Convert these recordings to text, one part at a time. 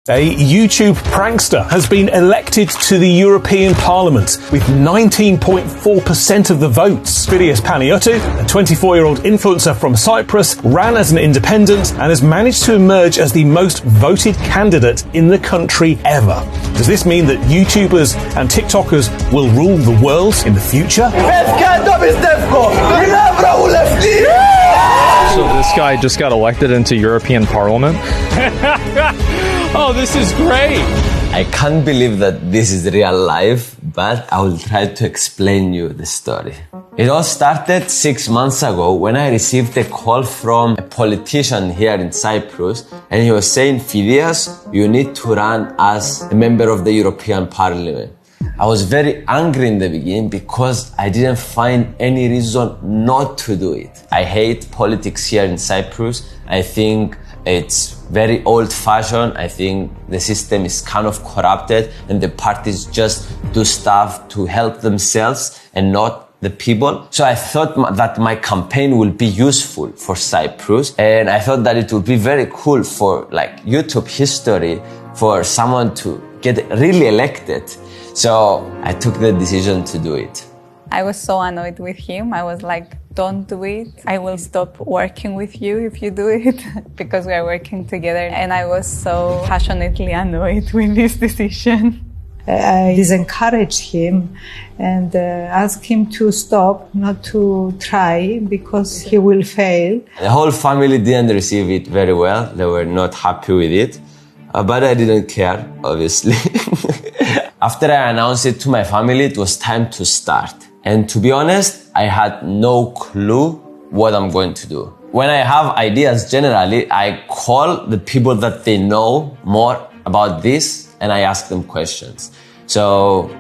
A YouTube prankster has been elected to the European Parliament with 19.4% of the votes. Fidias Panayiotou, a 24-year-old influencer from Cyprus, ran as an independent and has managed to emerge as the most voted candidate in the country ever. Does this mean that YouTubers and TikTokers will rule the world in the future? So this guy just got elected into European Parliament? Oh, this is great. I can't believe that this is real life, but I will try to explain you the story. It all started 6 months ago when I received a call from a politician here in Cyprus, and he was saying, Fidias, you need to run as a member of the European Parliament. I was very angry in the beginning because I didn't find any reason not to do it. I hate politics here in Cyprus. I think it's very old-fashioned. I think the system is kind of corrupted and the parties just do stuff to help themselves and not the people. So I thought that my campaign will be useful for Cyprus, and I thought that it would be very cool for like YouTube history for someone to get really elected. So I took the decision to do it. I was so annoyed with him. I was like, don't do it. I will stop working with you if you do it because we are working together. And I was so passionately annoyed with this decision. I disencouraged him and asked him to stop, not to try because he will fail. The whole family didn't receive it very well. They were not happy with it. But I didn't care, obviously. After I announced it to my family, it was time to start. And to be honest, I had no clue what I'm going to do. When I have ideas, generally, I call the people that they know more about this and I ask them questions. So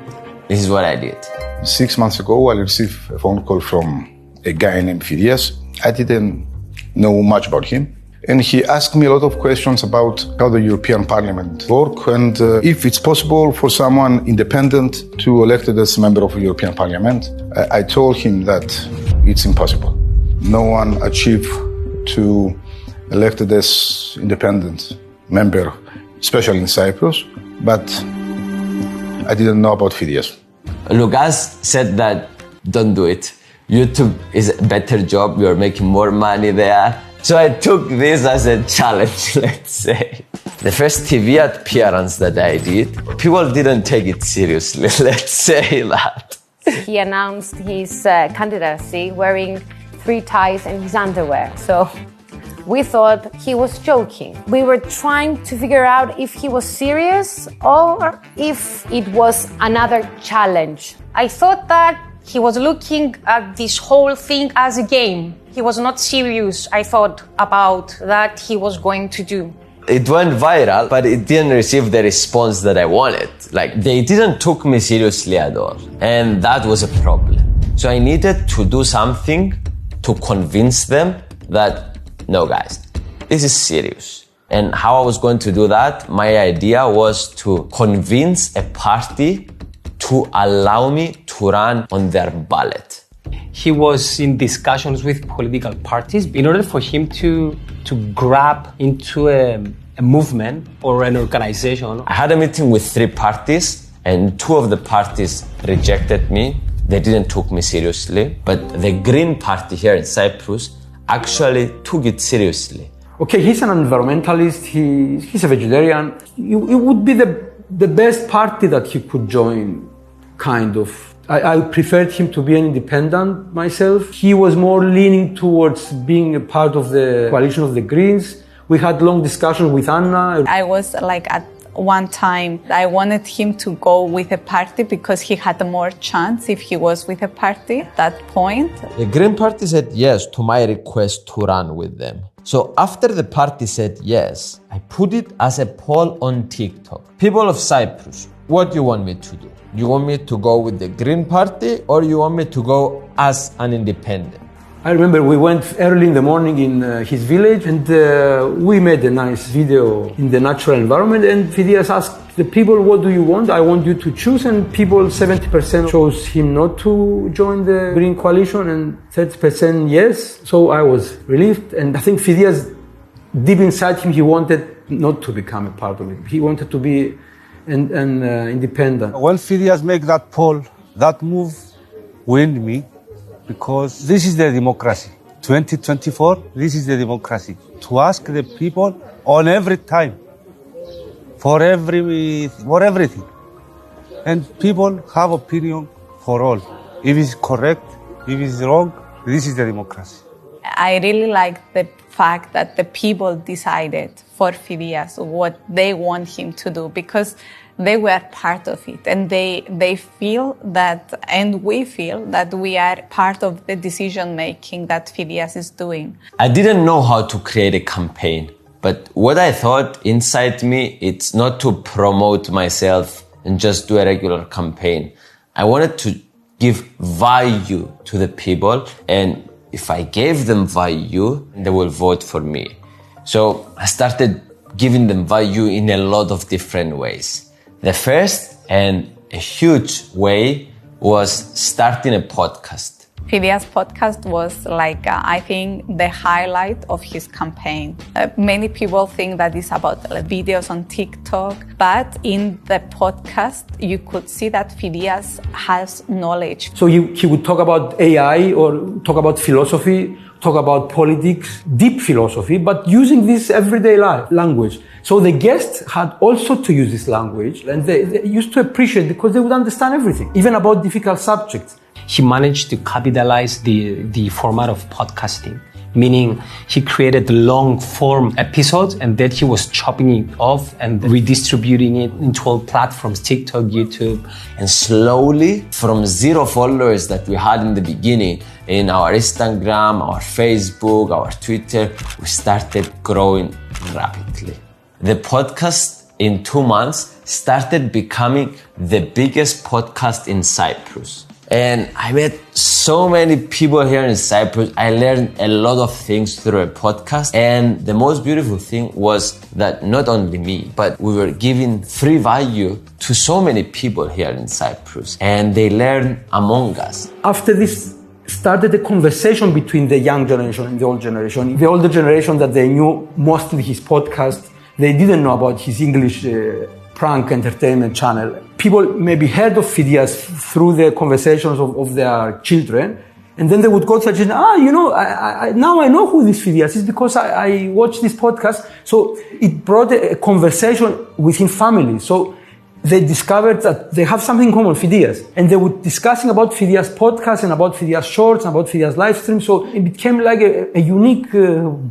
this is what I did. 6 months ago, I received a phone call from a guy named Fidias. I didn't know much about him. And he asked me a lot of questions about how the European Parliament works and if it's possible for someone independent to elected as a member of the European Parliament. I told him that it's impossible. No one achieved to elected as independent member, especially in Cyprus, but I didn't know about Fidias. Lucas said that don't do it. YouTube is a better job. You're making more money there. So I took this as a challenge, let's say. The first TV appearance that I did, people didn't take it seriously, let's say that. He announced his candidacy wearing 3 ties and his underwear. So we thought he was joking. We were trying to figure out if he was serious or if it was another challenge. I thought that he was looking at this whole thing as a game. He was not serious, I thought, about that he was going to do. It went viral, but it didn't receive the response that I wanted. Like, they didn't take me seriously at all. And that was a problem. So I needed to do something to convince them that, no guys, this is serious. And how I was going to do that, my idea was to convince a party to allow me to run on their ballot. He was in discussions with political parties in order for him to grab into a movement or an organization. I had a meeting with 3 parties and 2 of the parties rejected me. They didn't take me seriously. But the Green Party here in Cyprus actually took it seriously. Okay, he's an environmentalist, he's a vegetarian. It would be the best party that he could join, kind of. I preferred him to be an independent myself. He was more leaning towards being a part of the coalition of the Greens. We had long discussions with Anna. I was like at one time, I wanted him to go with a party because he had more chance if he was with a party at that point. The Green Party said yes to my request to run with them. So after the party said yes, I put it as a poll on TikTok. People of Cyprus, what do you want me to do? You want me to go with the Green Party or you want me to go as an independent? I remember we went early in the morning in his village and we made a nice video in the natural environment, and Fidias asked the people, what do you want? I want you to choose, and people, 70% chose him not to join the Green Coalition and 30% yes. So I was relieved, and I think Fidias, deep inside him, he wanted not to become a part of it. He wanted to be an independent. When Fidias make that poll, that move win me, because this is the democracy. 2024, this is the democracy. To ask the people on every time, for everything. And people have opinion for all. If it's correct, if it's wrong, this is the democracy. I really like the fact that the people decided for Fidias what they want him to do, because they were part of it, and they feel that, and we feel that we are part of the decision making that Fidias is doing. I didn't know how to create a campaign, but what I thought inside me, it's not to promote myself and just do a regular campaign. I wanted to give value to the people, and if I gave them value, they will vote for me. So I started giving them value in a lot of different ways. The first and a huge way was starting a podcast. Fidias' podcast was I think, the highlight of his campaign. Many people think that it's about videos on TikTok, but in the podcast, you could see that Fidias has knowledge. So he would talk about AI or talk about philosophy, talk about politics, deep philosophy, but using this everyday language. So the guests had also to use this language, and they used to appreciate, because they would understand everything, even about difficult subjects. He managed to capitalize the format of podcasting, meaning he created long form episodes and then he was chopping it off and redistributing it into all platforms, TikTok, YouTube. And slowly, from 0 followers that we had in the beginning, in our Instagram, our Facebook, our Twitter, we started growing rapidly. The podcast in 2 months started becoming the biggest podcast in Cyprus. And I met so many people here in Cyprus. I learned a lot of things through a podcast. And the most beautiful thing was that not only me, but we were giving free value to so many people here in Cyprus. And they learned among us. After this started a conversation between the young generation and the old generation. The older generation, that they knew mostly his podcast, they didn't know about his English prank entertainment channel. People maybe heard of Fidias through the conversations of their children, and then they would go to the children, now I know who this Fidias is because I watched this podcast. So it brought a conversation within families. So they discovered that they have something in common, Fidias. And they were discussing about Fidias podcast and about Fidias shorts and about Fidias live stream. So it became like a unique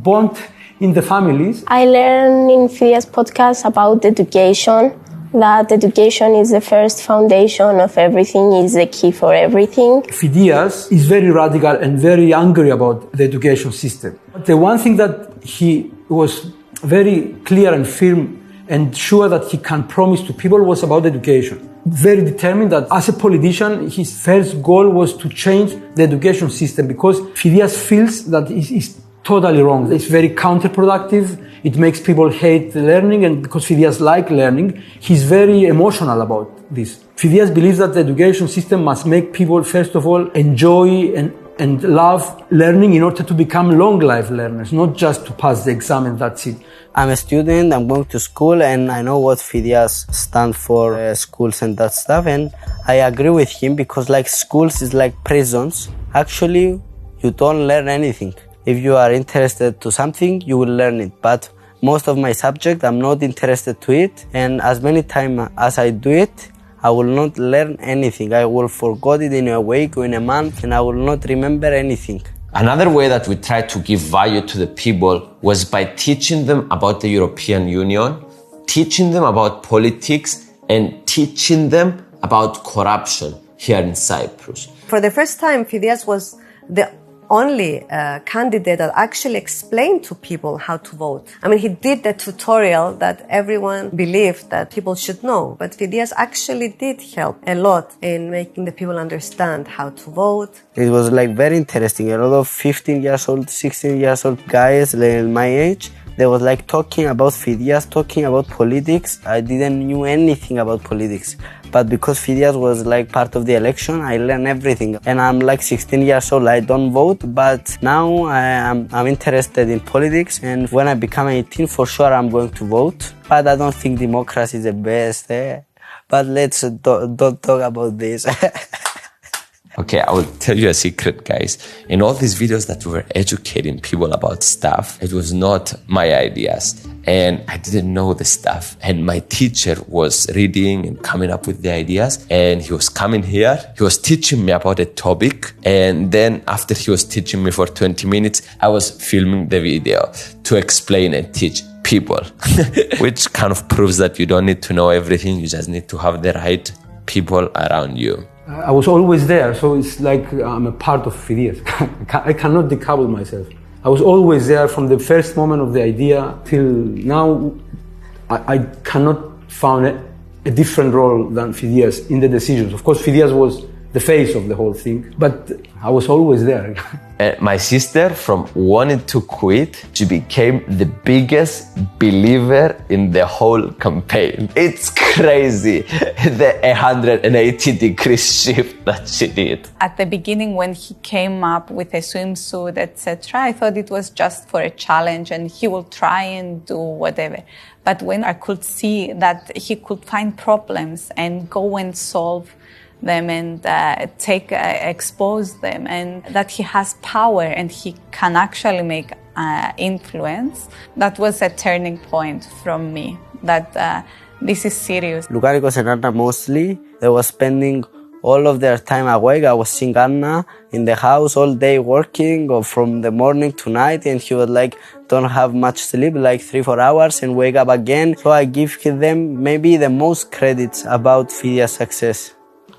bond in the families. I learned in Fidias podcast about education, that education is the first foundation of everything, is the key for everything. Fidias is very radical and very angry about the education system. But the one thing that he was very clear and firm and sure that he can promise to people was about education. Very determined that as a politician, his first goal was to change the education system, because Fidias feels that it's totally wrong. It's very counterproductive. It makes people hate learning, and because Fidias like learning, he's very emotional about this. Fidias believes that the education system must make people, first of all, enjoy and love learning in order to become long life learners, not just to pass the exam and that's it. I'm a student, I'm going to school, and I know what Fidias stand for, schools and that stuff, and I agree with him, because like schools is like prisons. Actually, you don't learn anything. If you are interested to something, you will learn it. But most of my subject, I'm not interested to it. And as many times as I do it, I will not learn anything. I will forget it in a week or in a month, and I will not remember anything. Another way that we tried to give value to the people was by teaching them about the European Union, teaching them about politics, and teaching them about corruption here in Cyprus. For the first time, Fidias was the only candidate that actually explained to people how to vote. I mean, he did the tutorial that everyone believed that people should know, but Fidias actually did help a lot in making the people understand how to vote. It was like very interesting. A lot of 15 years old, 16 years old guys like my age They was like talking about Fidias, talking about politics. I didn't knew anything about politics. But because Fidias was like part of the election, I learned everything. And I'm like 16 years old, I don't vote, but now I'm interested in politics. And when I become 18, for sure I'm going to vote. But I don't think democracy is the best. But let's don't talk about this. Okay, I will tell you a secret, guys. In all these videos that we were educating people about stuff, it was not my ideas. And I didn't know the stuff. And my teacher was reading and coming up with the ideas. And he was coming here. He was teaching me about a topic. And then after he was teaching me for 20 minutes, I was filming the video to explain and teach people. Which kind of proves that you don't need to know everything. You just need to have the right people around you. I was always there, so it's like I'm a part of Fidias. I cannot decouple myself. I was always there from the first moment of the idea till now. I cannot find a different role than Fidias in the decisions. Of course, Fidias was the face of the whole thing, but I was always there. My sister, from wanting to quit, she became the biggest believer in the whole campaign. It's crazy, the 180-degree shift that she did. At the beginning, when he came up with a swimsuit, etc., I thought it was just for a challenge and he will try and do whatever. But when I could see that he could find problems and go and solve them and expose them, and that he has power and he can actually make influence, that was a turning point from me, that this is serious. Lucaricos and Anna mostly, they were spending all of their time awake. I was seeing Anna in the house all day working, or from the morning to night, and he would like don't have much sleep, like 3-4 hours, and wake up again. So I give them maybe the most credits about Fidias' success.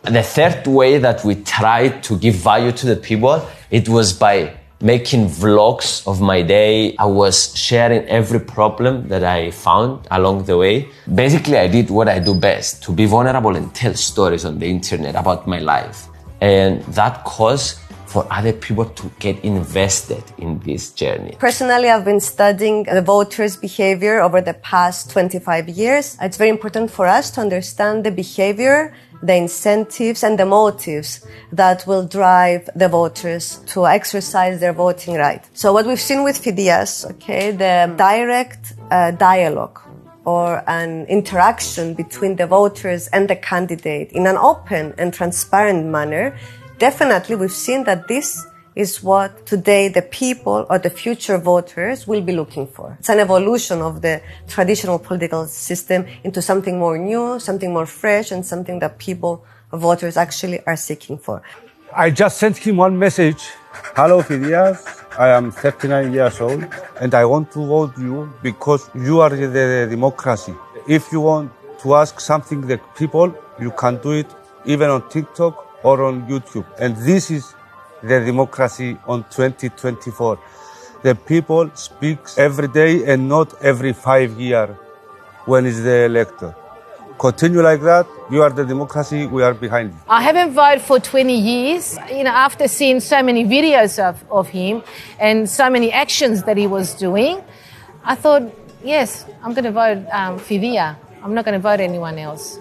The third way that we tried to give value to the people, it was by making vlogs of my day. I was sharing every problem that I found along the way. Basically, I did what I do best, to be vulnerable and tell stories on the internet about my life. And that caused for other people to get invested in this journey. Personally, I've been studying the voters' behavior over the past 25 years. It's very important for us to understand the behavior, the incentives and the motives that will drive the voters to exercise their voting right. So what we've seen with Fidias, the direct dialogue or an interaction between the voters and the candidate in an open and transparent manner, definitely we've seen that this is what today the people or the future voters will be looking for. It's an evolution of the traditional political system into something more new, something more fresh, and something that people, voters, actually are seeking for. I just sent him one message. Hello, Fidias. I am 39 years old and I want to vote you because you are the democracy. If you want to ask something the people, you can do it even on TikTok or on YouTube. And this is the democracy on 2024. The people speak every day and not every 5 years when is the elector. Continue like that, you are the democracy, we are behind you. I haven't voted for 20 years. After seeing so many videos of him and so many actions that he was doing, I thought, yes, I'm going to vote Fidias. I'm not going to vote anyone else.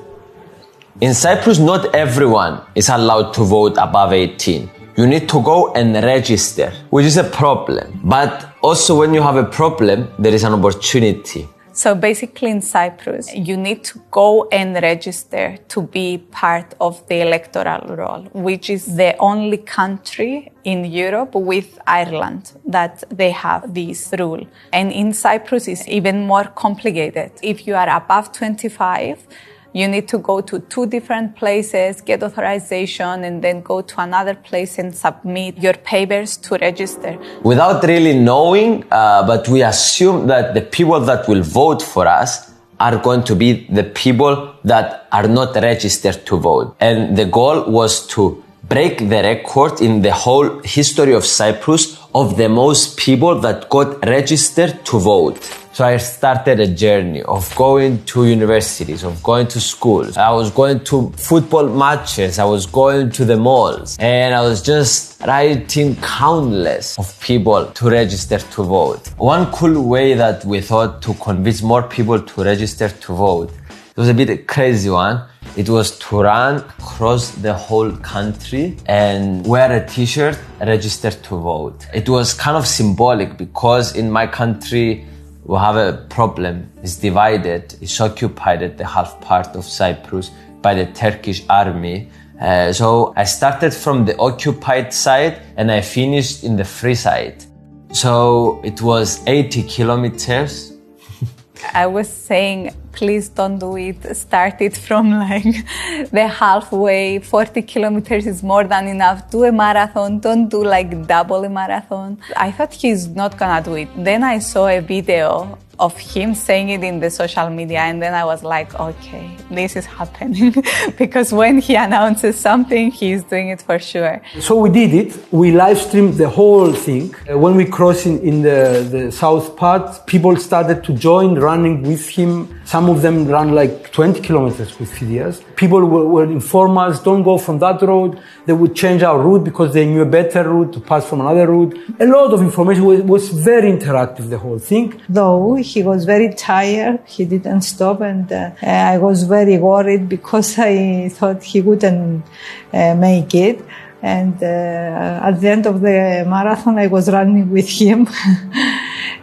In Cyprus, not everyone is allowed to vote above 18. You need to go and register, which is a problem. But also when you have a problem, there is an opportunity. So basically in Cyprus, you need to go and register to be part of the electoral roll, which is the only country in Europe with Ireland that they have this rule. And in Cyprus, it's even more complicated. If you are above 25, you need to go to 2 different places, get authorization, and then go to another place and submit your papers to register. Without really knowing, but we assume that the people that will vote for us are going to be the people that are not registered to vote. And the goal was to break the record in the whole history of Cyprus of the most people that got registered to vote. So I started a journey of going to universities, of going to schools. I was going to football matches. I was going to the malls. And I was just writing countless of people to register to vote. One cool way that we thought to convince more people to register to vote, it was a bit a crazy one. It was to run across the whole country and wear a t-shirt, register to vote. It was kind of symbolic because in my country, we have a problem. It's divided. It's occupied at the half part of Cyprus by the Turkish army. So I started from the occupied side and I finished in the free side. So it was 80 kilometers. I was saying, please don't do it. Start it from like the halfway. 40 kilometers is more than enough. Do a marathon. Don't do like double a marathon. I thought he's not gonna do it. Then I saw a video of him saying it in the social media, and then I was like, okay, this is happening. Because when he announces something, he's doing it for sure. So we did it. We live streamed the whole thing. When we crossed in the south part, people started to join running with him. Some of them ran like 20 kilometers with Fidias. People were inform us, don't go from that road. They would change our route because they knew a better route to pass from another route. A lot of information was very interactive, the whole thing. Though he was very tired, he didn't stop, and I was very worried because I thought he wouldn't make it. And at the end of the marathon, I was running with him.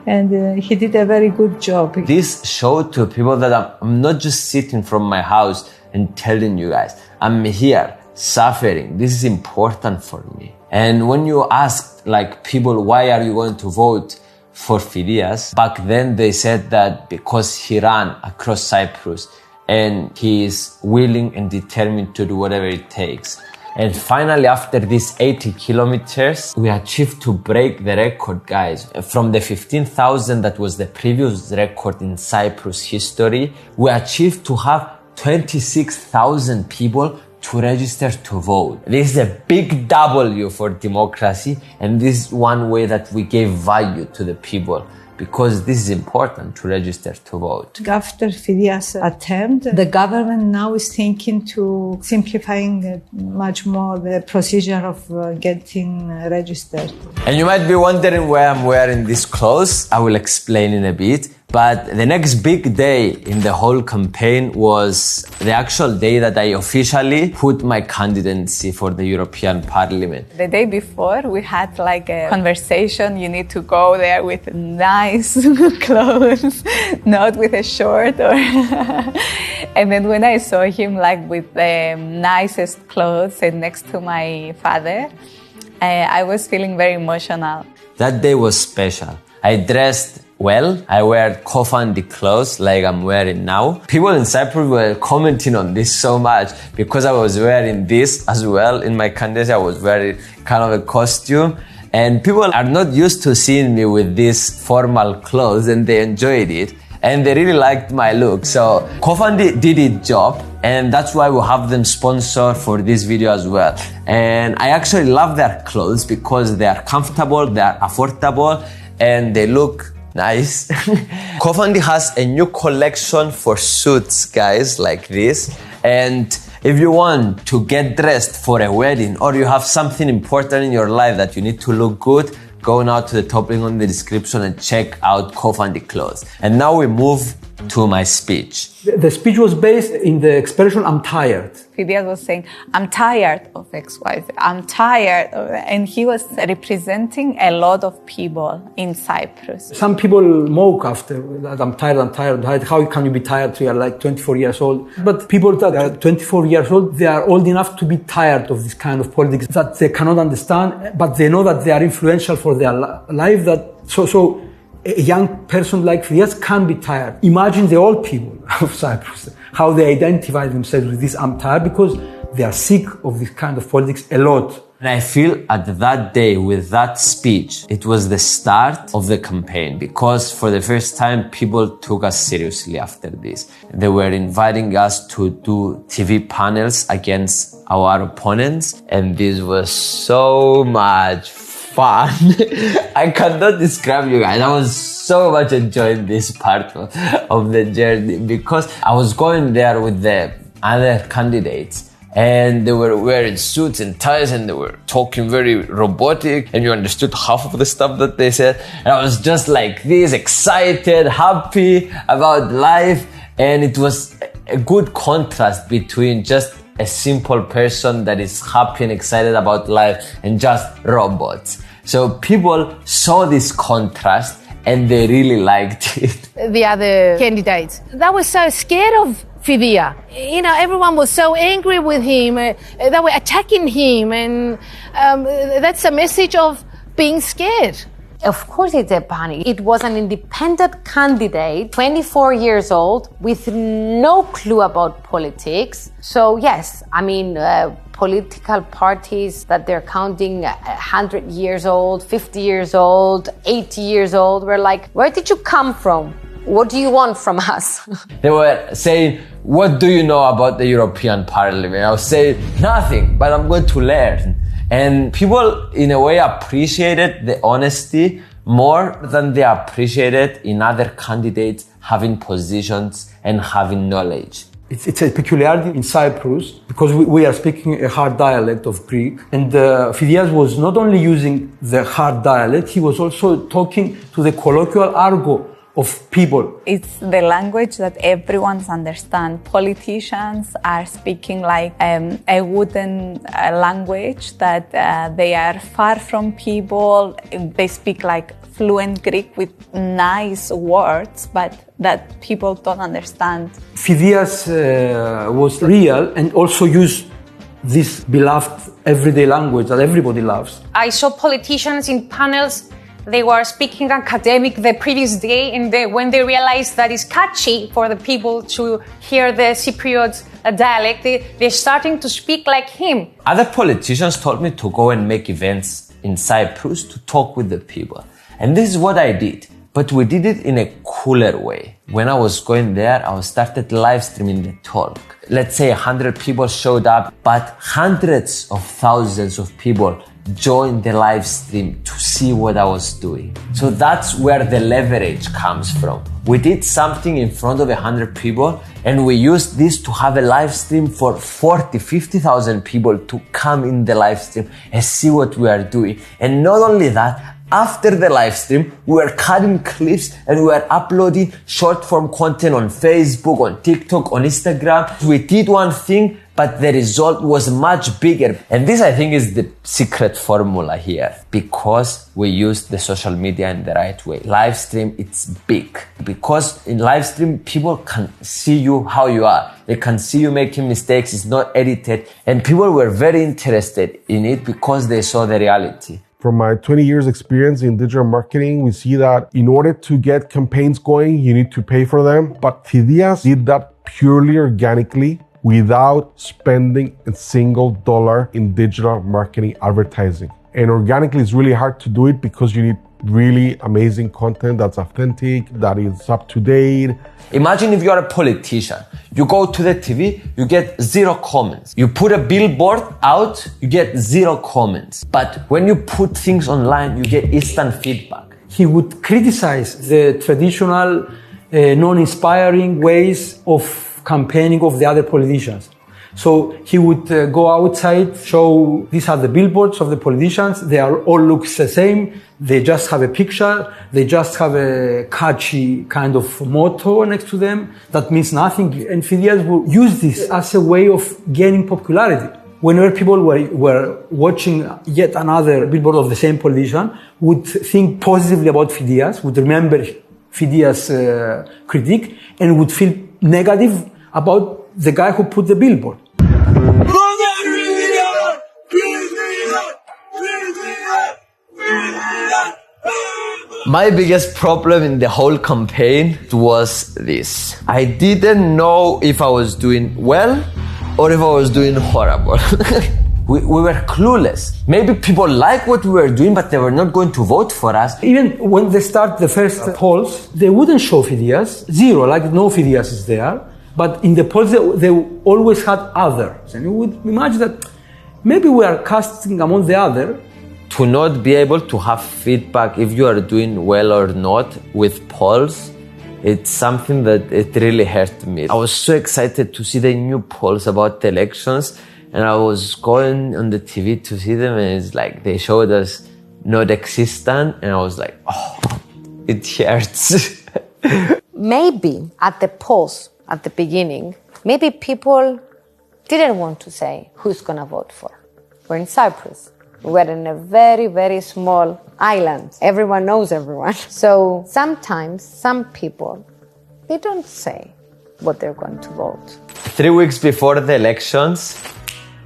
And he did a very good job. This showed to people that I'm not just sitting from my house and telling you guys, I'm here suffering. This is important for me. And when you asked like people, why are you going to vote for Fidias? Back then they said that because he ran across Cyprus and he is willing and determined to do whatever it takes. And finally, after these 80 kilometers, we achieved to break the record, guys. From the 15,000 that was the previous record in Cyprus history, we achieved to have 26,000 people to register to vote. This is a big W for democracy, and this is one way that we gave value to the people, because this is important to register to vote. After Fidias' attempt, the government now is thinking to simplifying much more the procedure of getting registered. And you might be wondering why I'm wearing these clothes. I will explain in a bit. But the next big day in the whole campaign was the actual day that I officially put my candidacy for the European Parliament. The day before, we had like a conversation. You need to go there with nice clothes, not with a short. And then when I saw him like with the nicest clothes and next to my father, I was feeling very emotional. That day was special. I dressed well. I wear co-funded clothes like I'm wearing now. People in Cyprus were commenting on this so much because I was wearing this as well. In my candidacy, I was wearing kind of a costume. And people are not used to seeing me with these formal clothes, and they enjoyed it. And they really liked my look. So co-funded did its job. And that's why we have them sponsor for this video as well. And I actually love their clothes because they are comfortable, they are affordable, and they look nice. co-funded has a new collection for suits, guys, like this. And if you want to get dressed for a wedding or you have something important in your life that you need to look good, go now to the top link on the description and check out co-funded clothes. And now we move to my speech. The speech was based in the expression, I'm tired. Fidias was saying, I'm tired of XYZ. I'm tired of it. And he was representing a lot of people in Cyprus. Some people mock after that, I'm tired. How can you be tired? You are like 24 years old. But people that are 24 years old, they are old enough to be tired of this kind of politics that they cannot understand, but they know that they are influential for their life. So a young person like Fidias can be tired. Imagine the old people of Cyprus, how they identify themselves with this I'm tired, because they are sick of this kind of politics a lot. And I feel at that day with that speech, it was the start of the campaign, because for the first time, people took us seriously after this. They were inviting us to do TV panels against our opponents, and this was so much fun. I cannot describe you guys. I was so much enjoying this part of the journey because I was going there with the other candidates and they were wearing suits and ties and they were talking very robotic and you understood half of the stuff that they said. And I was just like this, excited, happy about life. And it was a good contrast between just a simple person that is happy and excited about life and just robots. So people saw this contrast and they really liked it. The other candidates, they were so scared of Fidias. You know, everyone was so angry with him. They were attacking him, and that's a message of being scared. Of course it's a panic. It was an independent candidate, 24 years old, with no clue about politics. So yes, I mean, political parties that they're counting 100 years old, 50 years old, 80 years old, were like, where did you come from? What do you want from us? They were saying, what do you know about the European Parliament? I was saying, nothing, but I'm going to learn. And people, in a way, appreciated the honesty more than they appreciated in other candidates having positions and having knowledge. It's a peculiarity in Cyprus because we are speaking a hard dialect of Greek. And Fidias was not only using the hard dialect, he was also talking to the colloquial argot of people. It's the language that everyone understands. Politicians are speaking like a wooden language that they are far from people. They speak like fluent Greek with nice words, but that people don't understand. Fidias was real and also used this beloved everyday language that everybody loves. I saw politicians in panels. They were speaking academic the previous day, and when they realized that it's catchy for the people to hear the Cypriot dialect, they're starting to speak like him. Other politicians told me to go and make events in Cyprus to talk with the people. And this is what I did. But we did it in a cooler way. When I was going there, I started live streaming the talk. Let's say 100 people showed up, but hundreds of thousands of people joined the live stream to see what I was doing. So that's where the leverage comes from. We did something in front of 100 people and we used this to have a live stream for 40, 50,000 people to come in the live stream and see what we are doing. And not only that, after the live stream, we were cutting clips and we were uploading short form content on Facebook, on TikTok, on Instagram. We did one thing, but the result was much bigger. And this, I think, is the secret formula here, because we used the social media in the right way. Live stream, it's big. Because in live stream, people can see you how you are. They can see you making mistakes. It's not edited. And people were very interested in it because they saw the reality. From my 20 years experience in digital marketing, we see that in order to get campaigns going, you need to pay for them. But Fidias did that purely organically without spending a single dollar in digital marketing advertising. And organically, it's really hard to do it because you need really amazing content that's authentic, that is up to date. Imagine if you are a politician. You go to the TV, you get 0 comments. You put a billboard out, you get 0 comments. But when you put things online, you get instant feedback. He would criticize the traditional, non-inspiring ways of campaigning of the other politicians. So he would go outside, show these are the billboards of the politicians. They all look the same. They just have a picture. They just have a catchy kind of motto next to them that means nothing. And Fidias would use this as a way of gaining popularity. Whenever people were watching yet another billboard of the same politician, would think positively about Fidias, would remember Fidias' critique, and would feel negative about the guy who put the billboard. My biggest problem in the whole campaign was this. I didn't know if I was doing well or if I was doing horrible. We were clueless. Maybe people like what we were doing, but they were not going to vote for us. Even when they start the first polls, they wouldn't show Fidias, 0, like no Fidias is there. But in the polls, they always had others. And you would imagine that maybe we are casting among the other To not be able to have feedback if you are doing well or not with polls, it's something that it really hurt me. I was so excited to see the new polls about the elections, and I was going on the TV to see them, and it's like they showed us not existent, and I was like, oh, it hurts. Maybe at the polls, at the beginning, maybe people didn't want to say who's going to vote for. We're in Cyprus. We're in a very, very small island. Everyone knows everyone. So sometimes some people, they don't say what they're going to vote. 3 weeks before the elections,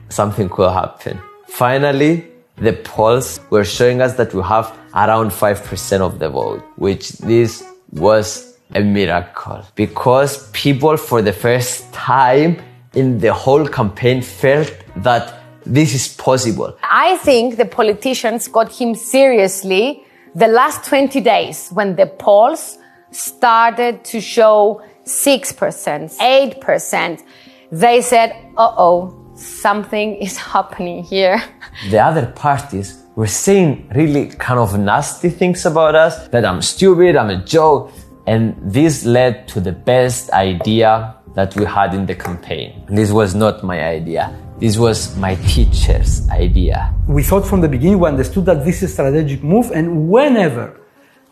something could happen. Finally, the polls were showing us that we have around 5% of the vote, which this was a miracle. Because people for the first time in the whole campaign felt that this is possible. I think the politicians got him seriously the last 20 days when the polls started to show 6%, 8%. They said, uh-oh, something is happening here. The other parties were saying really kind of nasty things about us, that I'm stupid, I'm a joke. And this led to the best idea that we had in the campaign. This was not my idea. This was my teacher's idea. We thought from the beginning, we understood that this is a strategic move, and whenever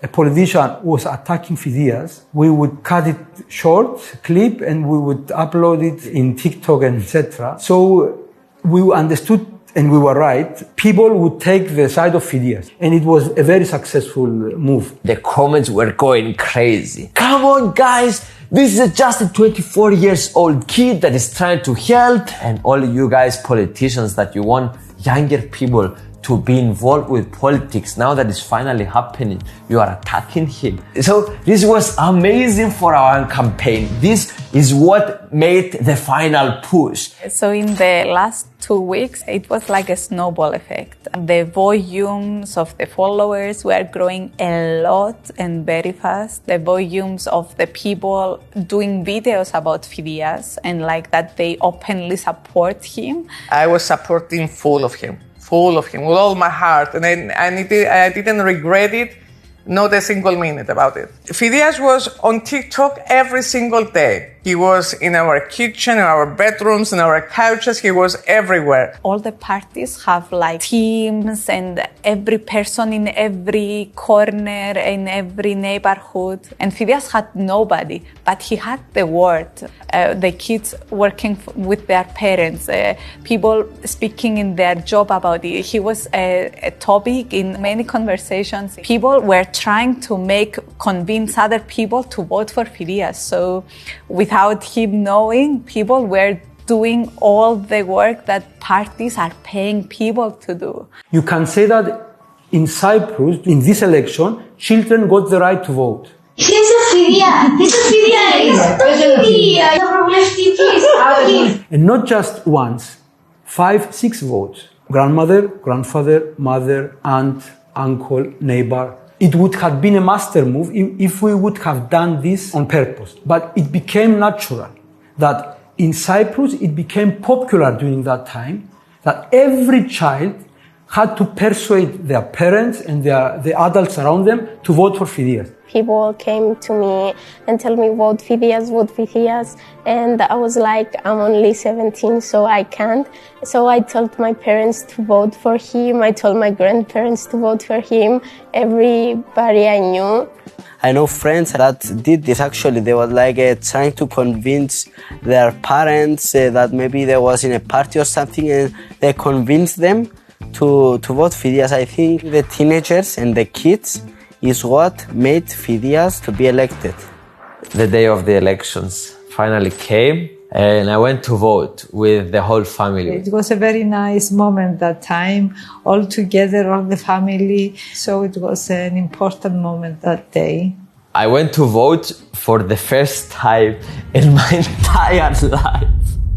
a politician was attacking Fidias, we would cut it short, clip, and we would upload it in TikTok and etc. So we understood, and we were right, people would take the side of Fidias, and it was a very successful move. The comments were going crazy. Come on, guys! This is just a 24 years old kid that is trying to help. And all you guys politicians that you want younger people to be involved with politics, now that it's finally happening, you are attacking him. So this was amazing for our campaign. This is what made the final push. So in the last 2 weeks, it was like a snowball effect. The volumes of the followers were growing a lot and very fast. The volumes of the people doing videos about Fidias and like that they openly support him. I was supporting full of him with all my heart, and I didn't regret it, not a single minute about it. Fidias was on TikTok every single day. He was in our kitchen, in our bedrooms, in our couches. He was everywhere. All the parties have like teams, and every person in every corner, in every neighborhood. And Fidias had nobody, but he had the word. The kids working with their parents, people speaking in their job about it. He was a topic in many conversations. People were trying to convince other people to vote for Fidias. So without him knowing, people were doing all the work that parties are paying people to do. You can say that in Cyprus, in this election, children got the right to vote. And not just once, 5, 6 votes. Grandmother, grandfather, mother, aunt, uncle, neighbor. It would have been a master move if we would have done this on purpose. But it became natural that in Cyprus, it became popular during that time that every child had to persuade their parents and the adults around them to vote for Fidias. People came to me and tell me, vote Fidias. And I was like, I'm only 17, so I can't. So I told my parents to vote for him. I told my grandparents to vote for him. Everybody I knew. I know friends that did this actually. They were like trying to convince their parents that maybe they was in a party or something, and they convinced them to vote Fidias. I think the teenagers and the kids is what made Fidias to be elected. The day of the elections finally came, and I went to vote with the whole family. It was a very nice moment that time, all together, all the family. So it was an important moment that day. I went to vote for the first time in my entire life.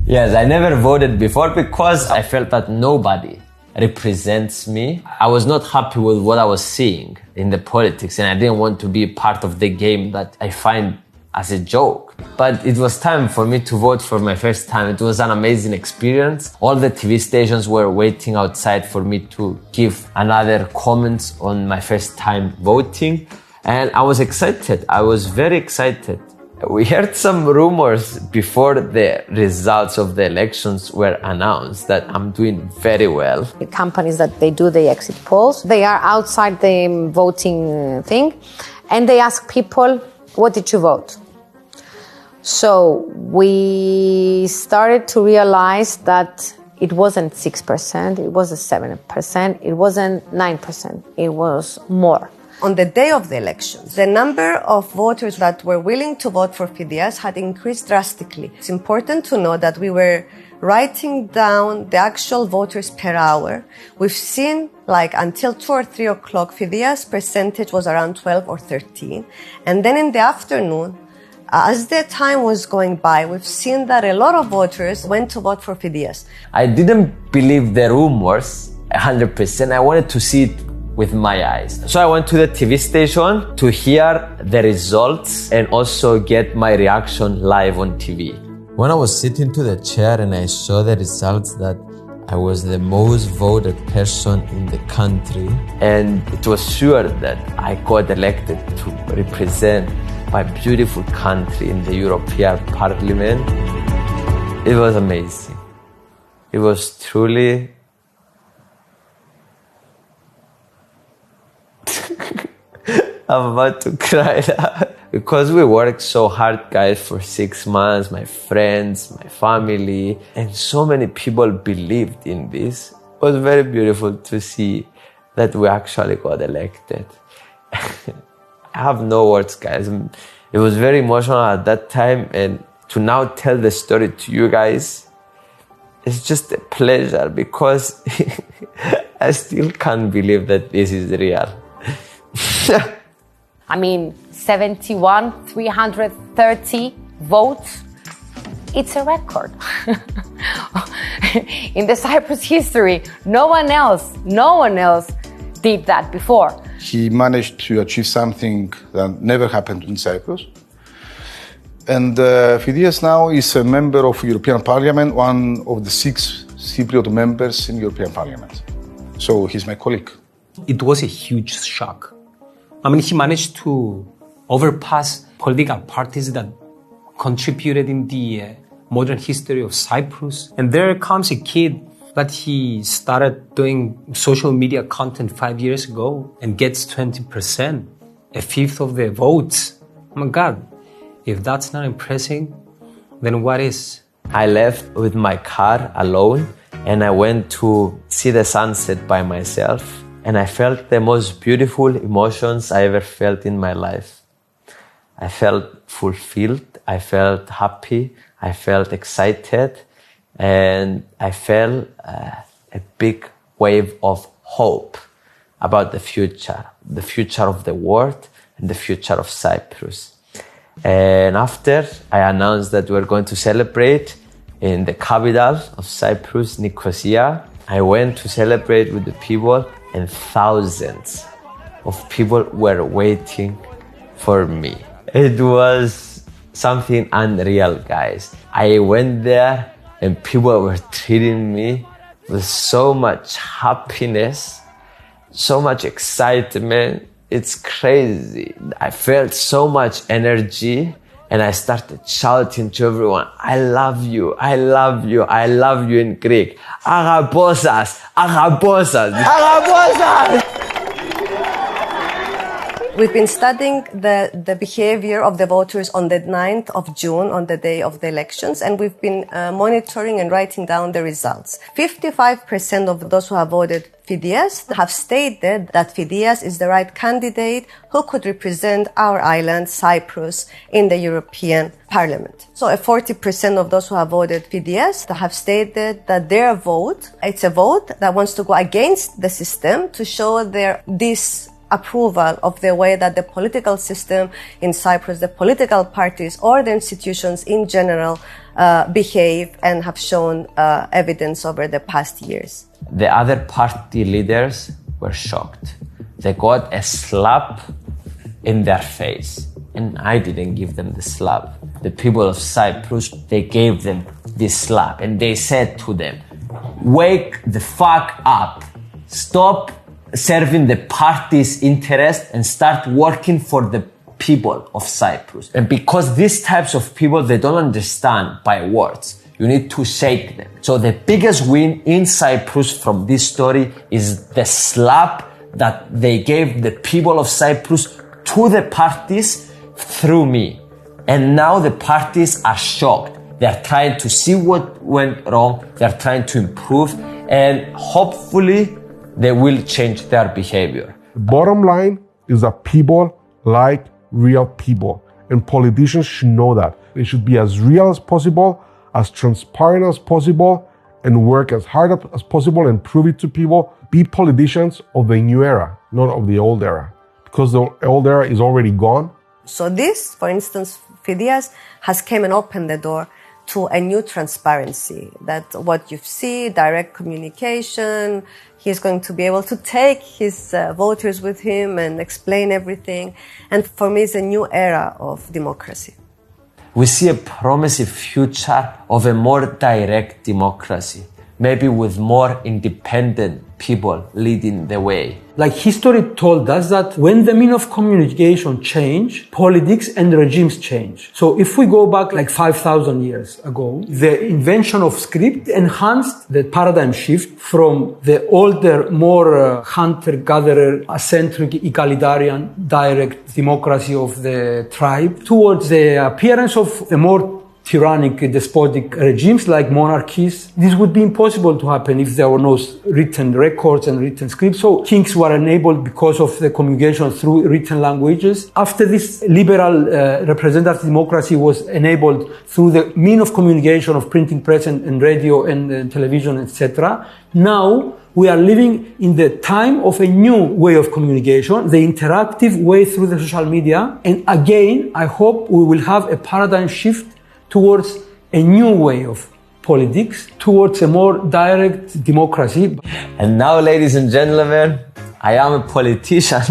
Yes, I never voted before because I felt that nobody represents me. I was not happy with what I was seeing in the politics, and I didn't want to be part of the game that I find as a joke. But it was time for me to vote for my first time. It was an amazing experience. All the TV stations were waiting outside for me to give another comments on my first time voting. And I was excited. I was very excited. We heard some rumors before the results of the elections were announced that I'm doing very well. The companies that they do the exit polls, they are outside the voting thing, and they ask people, what did you vote? So we started to realize that it wasn't 6%, it wasn't 7%, it wasn't 9%, it was more. On the day of the elections, the number of voters that were willing to vote for Fidias had increased drastically. It's important to know that we were writing down the actual voters per hour. We've seen until 2 or 3 o'clock, Fidias percentage was around 12 or 13. And then in the afternoon, as the time was going by, we've seen that a lot of voters went to vote for Fidias. I didn't believe the rumors 100%. I wanted to see it with my eyes. So I went to the TV station to hear the results and also get my reaction live on TV. When I was sitting to the chair and I saw the results that I was the most voted person in the country, and it was sure that I got elected to represent my beautiful country in the European Parliament, it was amazing. It was truly I'm about to cry now. Because we worked so hard, guys, for 6 months, my friends, my family, and so many people believed in this. It was very beautiful to see that we actually got elected. I have no words, guys. It was very emotional at that time, and to now tell the story to you guys, it's just a pleasure because I still can't believe that this is real. I mean, 330 votes. It's a record. In the Cyprus history, no one else did that before. He managed to achieve something that never happened in Cyprus. And Fidias now is a member of European Parliament, one of the 6 Cypriot members in European Parliament. So he's my colleague. It was a huge shock. I mean, he managed to overpass political parties that contributed in the modern history of Cyprus. And there comes a kid that he started doing social media content 5 years ago and gets 20%, a fifth of the votes. Oh my God, if that's not impressive, then what is? I left with my car alone and I went to see the sunset by myself. And I felt the most beautiful emotions I ever felt in my life. I felt fulfilled, I felt happy, I felt excited, and I felt a big wave of hope about the future of the world and the future of Cyprus. And after I announced that we're going to celebrate in the capital of Cyprus, Nicosia, I went to celebrate with the people, and thousands of people were waiting for me. It was something unreal, guys. I went there and people were treating me with so much happiness, so much excitement. It's crazy. I felt so much energy and I started shouting to everyone, I love you, I love you, I love you in Greek. Agaposas, agaposas, agaposas! We've been studying the behavior of the voters on the 9th of June, on the day of the elections, and we've been monitoring and writing down the results. 55% of those who have voted Fidias have stated that Fidias is the right candidate who could represent our island, Cyprus, in the European Parliament. So 40% of those who have voted Fidias have stated that their vote, it's a vote that wants to go against the system to show their disapproval of the way that the political system in Cyprus, the political parties or the institutions in general behave and have shown evidence over the past years. The other party leaders were shocked. They got a slap in their face. And I didn't give them the slap. The people of Cyprus, they gave them this slap. And they said to them, wake the fuck up. Stop serving the party's interest and start working for the people of Cyprus. And because these types of people, they don't understand by words. You need to shake them. So the biggest win in Cyprus from this story is the slap that they gave the people of Cyprus to the parties through me. And now the parties are shocked. They're trying to see what went wrong. They're trying to improve, and hopefully they will change their behavior. The bottom line is that people like real people, and politicians should know that. They should be as real as possible, as transparent as possible, and work as hard as possible and prove it to people. Be politicians of the new era, not of the old era, because the old era is already gone. So this, for instance, Fidias has come and opened the door to a new transparency, that what you see, direct communication, he's going to be able to take his voters with him and explain everything. And for me, it's a new era of democracy. We see a promising future of a more direct democracy, maybe with more independent people leading the way. Like history told us that when the mean of communication change, politics and regimes change. So if we go back like 5,000 years ago, the invention of script enhanced the paradigm shift from the older, more hunter-gatherer, centric, egalitarian, direct democracy of the tribe towards the appearance of the more tyrannic, despotic regimes like monarchies. This would be impossible to happen if there were no written records and written scripts. So kings were enabled because of the communication through written languages. After this liberal representative democracy was enabled through the mean of communication of printing press and radio and television, etc. Now we are living in the time of a new way of communication, the interactive way through the social media. And again, I hope we will have a paradigm shift towards a new way of politics, towards a more direct democracy. And now, ladies and gentlemen, I am a politician.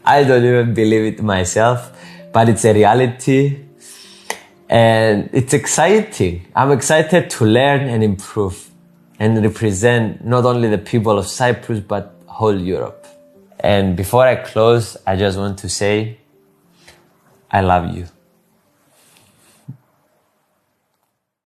I don't even believe it myself, but it's a reality. And it's exciting. I'm excited to learn and improve and represent not only the people of Cyprus, but whole Europe. And before I close, I just want to say, I love you.